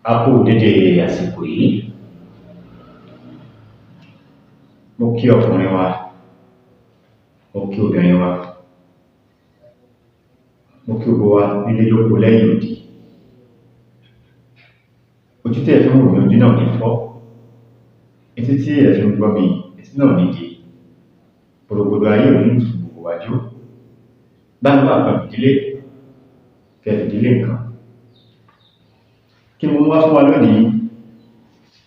A kú dédé àsìkò yìí. Mo kí ọkùnrin wa, mo kí obìnrin wa, mo kí gbogbo wa nílé lóko lẹ́yìn odi. Ojú tí ẹ fi ń wò mí, ojú náà ní fọ́. Etí tí ẹ fi ń gbọ́ mi, etí náà ní di. Gbogbo ayé ò ní tù gbogbo wa jó. Gbangba kan fìdílé, kẹ fìdílé nǹkan. Kí ni mo wá fún wa lónìí?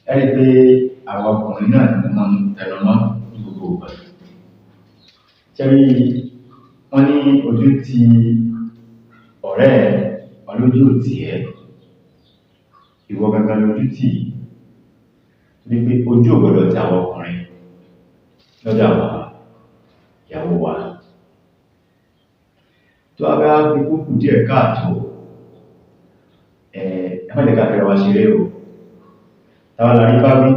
Ẹ rí pé àwọn ọkùnrin náà ni mo máa ń tẹnu mọ́ ní gbogbo ìgbà. Ṣẹ́rí, wọ́n ní ojú ti ọ̀rẹ́ ẹ, wọn lójú ò tì ẹ́. Ìwọ gangan lójú tì. Ní pé ojú ò gbọdọ̀ ti àwọn ọkùnrin lọ́dọ̀ àwọn ìyàwó wa. Tó a bá fi kúkú díẹ̀ káàtó, ẹ má jẹ́ ká fẹ́ra wa ṣeré o. Táwa la rí bá wí,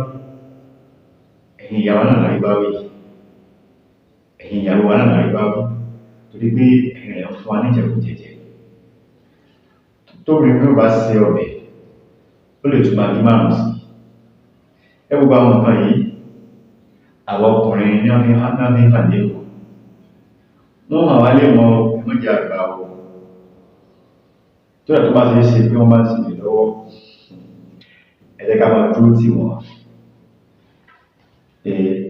ẹ̀yin ìyàwó náà la rí bá wí, ẹ̀yin ìyàwó wa náà la rí bá wí, torí pé ẹ̀yin rẹ̀ ń fún wa níjẹkújẹjẹ. Tóbìnrin bí ó bá ṣe ọbẹ̀, ó lè tún máa bí márùn sí. Ẹ gbogbo àwọn nǹkan yìí, àwọn ọkùnrin ní wọ́n fi ń fàdé o. Wọ́n hàn wá lé mọ ẹmọ́jẹ àgbà o. Tó yẹ tó bá ṣe é ṣe pé wọ́n bá ń sinmi lọ́wọ́, ẹ jẹ́ ká máa dúró tì wọ́n.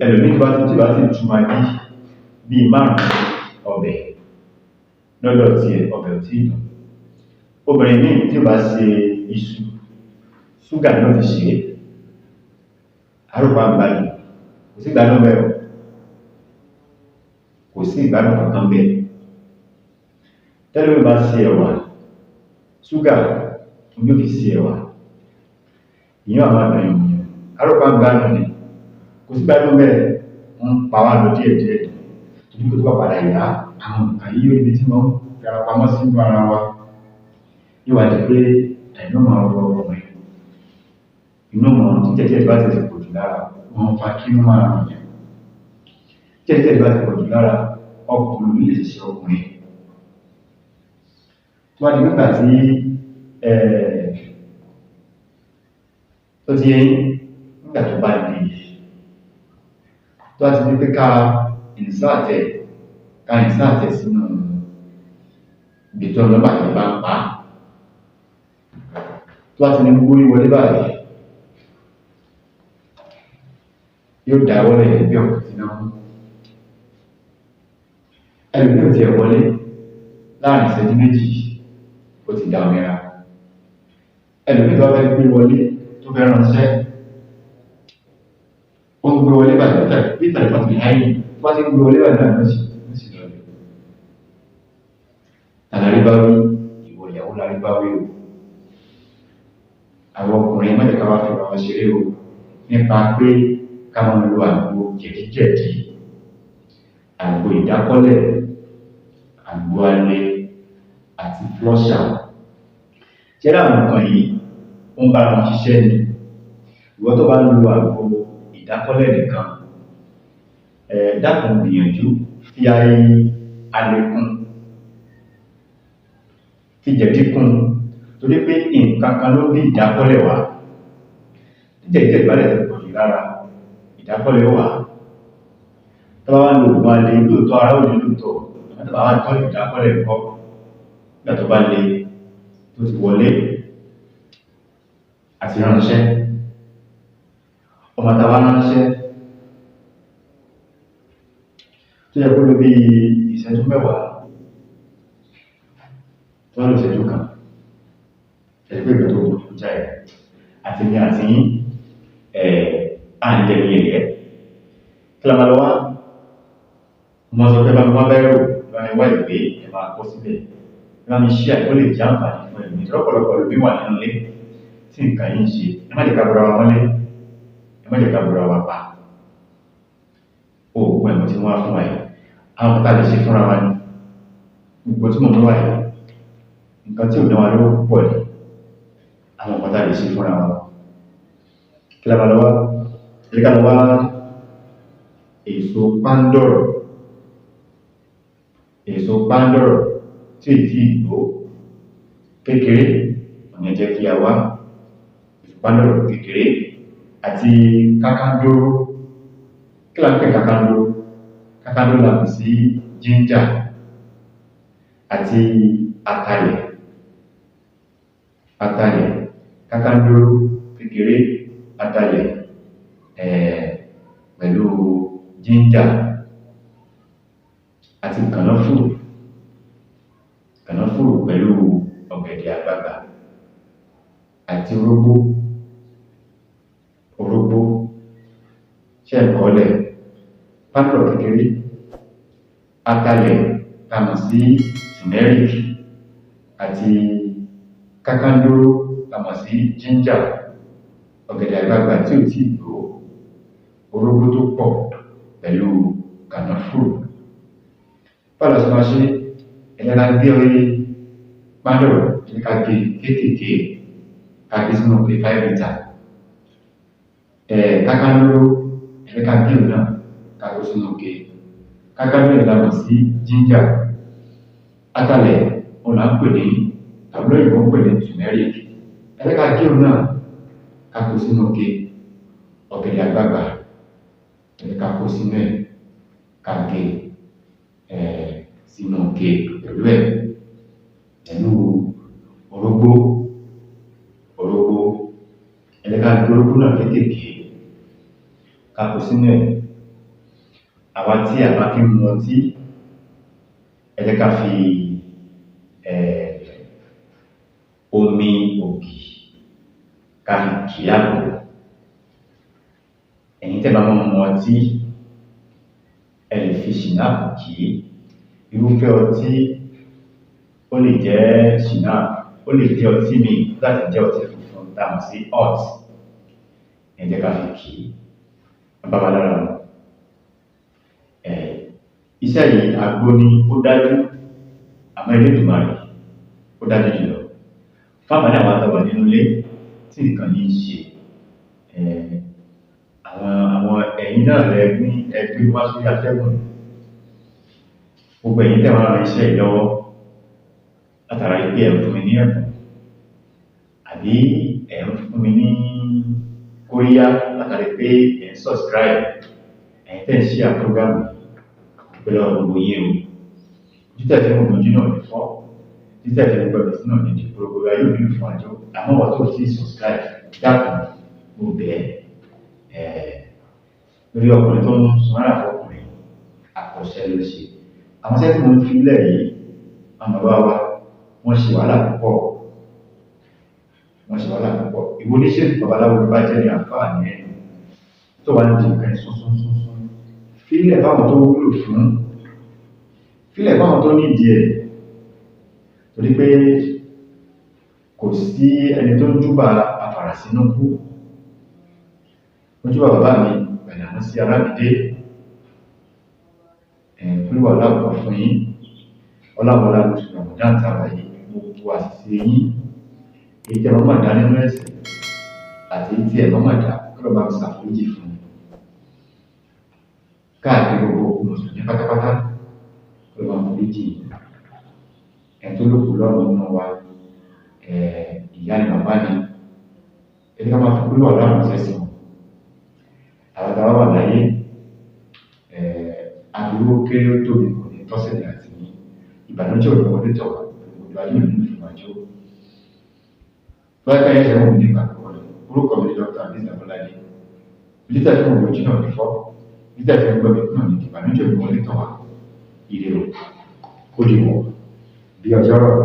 Ẹlòmíì tí bá ti túmọ̀ bíi márùn ọbẹ̀ lọ́dọ̀ tiẹ̀, ọbẹ̀ ò tí ì dùn. Obìnrin míì tí ó bá ṣe iṣu, ṣúgà náà fi ṣe é, àrùpá ń gbádùn, kò sí ìgbádùn bẹ́ẹ̀ o, kò sí ìgbádùn kankan bẹ́ẹ̀. Tẹ́lẹ̀ mi bá ṣe ẹ̀wà, ṣúgà ojú fi ṣe ẹ̀wà, ìyẹn àwọn àgbà yìí, àrùpá ń gbádùn ni, kò sí ìgbádùn bẹ́ẹ̀, wọ́n pa wá lọ díẹ̀díẹ̀, torí pé tó bá padà yá, àwọn nǹkan yìí yóò ibi tí wọ́n fi ara pamọ́ sínú ara wa. Yóò wá di pé ẹ̀yin náà máa rọ ọkùnrin, inú mọ̀ tí jẹ́jẹ́ bá ti pọ̀ jù lára, wọ́n fa kí inú máa ràn yẹn. Jẹ́jẹ́ bá ti pọ̀ jù lára, ọkùnrin lè ṣe ọkùnrin. Tó wá di nígbà tí tó ti yẹn nígbà tó bá di, tó wá ti di pé ká ìsáàtẹ̀ sínú ìgbésọ̀ lọ́gbà tí bá ń pa. Tó wá ti ní gbórí wọlé báyìí, yóò dáwọ́ lẹ̀ bí ọkọ̀ tí náà. Ẹlòmíì ò tiẹ̀ wọlé láàrin ìṣẹ́jú méjì, ó ti dá òmìnira. Ẹlòmíì tó fẹ́ gbé wọlé tó fẹ́ ránṣẹ́, ó ń gbé wọlé báyìí bí tẹ̀lifọ̀n ti háyìn, tó bá ti ń gbé wọlé báyìí náà ló sì lọ lẹ̀. Tàlàrí bá wí, ìwọ ìyàwó lárí bá wí o. Àwọn ọkùnrin má jẹ́ ká wá fi ra wọn ṣeré o, nípa pé ká máa lo àgbo jẹ̀díjẹ̀dí, àgbo ìdákọ́lẹ̀, àgbo alẹ́ àti flọ́ṣà. Ṣé láwọn nǹkan yìí ó ń bá wọn ṣiṣẹ́ ni? Ìwọ tó bá ń lo àgbo ìdákọ́lẹ̀ nìkan, dákun gbìyànjú fi alẹ́ kún, fi jẹ̀dí kún, torí pé nǹkan kan ló bí ìdákọ́lẹ̀ wá. Jẹ̀díjẹ̀dí bá lẹ̀ ti pọ̀ jù lára, ìdákọ́lẹ̀ wà. Tó bá wá lo òògùn alẹ́ lóòótọ́ ara ò ní lóòótọ́, tó bá wá tọ́jú ìdákọ́lẹ̀ kọ́, nígbà tó bá le tó ti wọlé àti ránṣẹ́, ọmọ tàwa ránṣẹ́ tó yẹ kó ló bí ìṣẹ́jú mẹ́wàá tó lọ ìṣẹ́jú kan, ẹgbẹ́ ìgbẹ́ tó kù já ẹ̀ àti ní àti àǹdẹ̀ ní ẹ̀yẹ́. Kí la máa lọ wá? Mo sọ pé bá mi wá bẹ́rù, bá mi wá ìwé, ẹ máa kọ síbẹ̀. Bá mi ṣí àìkó lè jẹ́ àǹfààní fún ẹ̀mí. Lọ́pọ̀lọpọ̀ ló bí wà nínú ilé tí nǹkan yìí ń ṣe. Ẹ má jẹ́ ká bora wa mọ́lé, ẹ má jẹ́ ká bora wa pa. Òògùn ẹ̀mọ́ tí wọ́n á fún wa yìí, àwọn kan tá lè ṣe fúnra wa ni. Gbogbo tí mo mú wá yìí, nǹkan tí ò dán wa lówó púpọ̀ ni, àwọn kan tá lè ṣe fúnra wa. Kí la máa lọ wá? Ẹ jẹ́ ká lọ wá èso pándọ̀rọ̀. Èso pándọ̀rọ̀ tí èyí ìgbó kékeré, ọ̀nà jẹ́ kí a wá Pandoro kékeré àti kákándóró. Kí la ń pè kákándóró? Kákándóró la mọ̀ sí ginger àti atalẹ̀. Kákándóró kékeré, atalẹ̀ pẹ̀lú ginger àti kànáfùrù pẹ̀lú ọ̀gẹ̀dẹ̀ àgbagbà àti orógbó ṣe ẹ̀kọ́lẹ̀. Pandoro kékeré, atalẹ̀ tá mọ̀ sí turmeric àti kákándóró tá mọ̀ sí ginger, ọ̀gẹ̀dẹ̀ àgbagbà tí ò tíì gbó, orógbó tó pọ̀ pẹ̀lú kànáfùrù. Báwo la ṣe máa ṣe? Ẹ jẹ́ ká gbé Pandoro, ẹ jẹ́ ká gé kéékèèké, ká gbé sínú ike 5 litre. Kákándóró, ẹ jẹ́ ká gé òun náà, ká gbé sínú ike. Kákándóró yẹn la mọ̀ sí ginger. Atalẹ̀ òun là ń pè ní, tàbí lóyìnbó ń pè ní turmeric. Ẹ jẹ́ ká gé òun náà, ká kó sínú ike. Ọ̀gẹ̀dẹ̀ àgbagbà, ẹ jẹ́ ká kó sínú ẹ̀, ká gé sínú ike pẹ̀lú orógbó. Ẹ jẹ́ ká gé orógbó náà kéékèèké, ká kó sínú ẹ̀. Àwa tí a bá fi ń mu ọtí, ẹ jẹ́ ká fi omi ògì ká fi kì àpò. Ẹ̀yin tẹ́ bá máa mu ọtí, ẹ lè fi ṣìnáàpù kì í. Irúfẹ́ ọtí ó lè jẹ́ ṣìnáàpù, ó lè jẹ́ ọtí míì láti jẹ́ ọtí funfun tá mọ̀ sí hot. Ẹ jẹ́ ká fi kì í. Bá wa lára mu. Iṣẹ́ yìí àgbo ni ó dájú, àmọ́ Elédùmarè ó dájú jùlọ. Fáànfààní àwọn tá wà nínú ilé tí nǹkan yìí ń ṣe, àwọn ẹ̀yin náà lẹ ní ẹgbẹ́ wá sórí atẹ́gùn. Gbogbo ẹ̀yin tẹ́ wá ran iṣẹ́ yìí lọ́wọ́ látara pé ẹ̀ ń fún mi ní ẹ̀bùn àbí ẹ̀ ń fún mi ní kóríyá látara pé ẹ̀ ń subscribe, ẹ̀yin tẹ́ ń share program pẹ̀lú gbogbo yín o. Títẹ̀ tí mo gbọ́njú náà ní fọ́, títẹ̀ tí mo gbọ́njú sí náà ní di gbogbo ayé òbí fún àjọ. Àmọ́ wọ́n tó sí subscribe dákun mo bẹ̀ lórí ọkùnrin tó ń sunra fọkùnrin àkọsẹ́ ló ṣe. Àwọn iṣẹ́ tí mo ń fi lẹ̀ yìí, àwọn bàbá wa wọ́n ṣe wàhálà púpọ̀. Ìwọ oníṣẹ́ babaláwo bá jẹ́ ní àǹfààní ẹ̀ tó wà ní di nǹkan sún. Fílẹ̀ fáwọn tó wúlò fún, fílẹ̀ fáwọn tó nídìí ẹ̀. Torí pé kò sí ẹni tó ń júbà àfàràsínú kú. Mo júbà bàbá mi pẹ̀lú àwọn sí Arábìdé. Olúwa ọlápọ̀ fún yín, ọláwọlá lóṣù Ramadan tààrà yìí, gbogbo àṣìṣe yín, èyí tí ẹ mọ́ màdá nínú ẹ̀sìn àti èyí tí ẹ mọ́ màdá kí ló bá ń ṣàforíjì fún yín. Káàkiri gbogbo mùsùlùmí pátápátá kí ló bá ń foríjì. Ẹni tó lókun lọ́rùn nínú wa, ìyá ni bàbá ni, ẹni ká máa fi kúrò ọlọ́run sẹ́sìn. Àwọn tàwa wà láyé, àdúró kéré ó tóbi kò ní tọ́sẹ̀lẹ̀ àti ní ìbànújẹ́ òní wọlé tọ̀wà gbogbo ayé òní ìfìmọ̀jó. Báyìí káyẹ̀ ṣe wọ́n ní ìpàkọ́ rẹ̀, orúkọ mi ní Dr. Abiza Bọ́ládé. Ìlítà tí mo wò jí náà ní fọ́, ìlítà tí mo gbọ́ mi náà ní ìbànújẹ́ òní wọlé tọ̀wà. Ire o, ó di wọ̀ bí ọjọ́ rọ̀.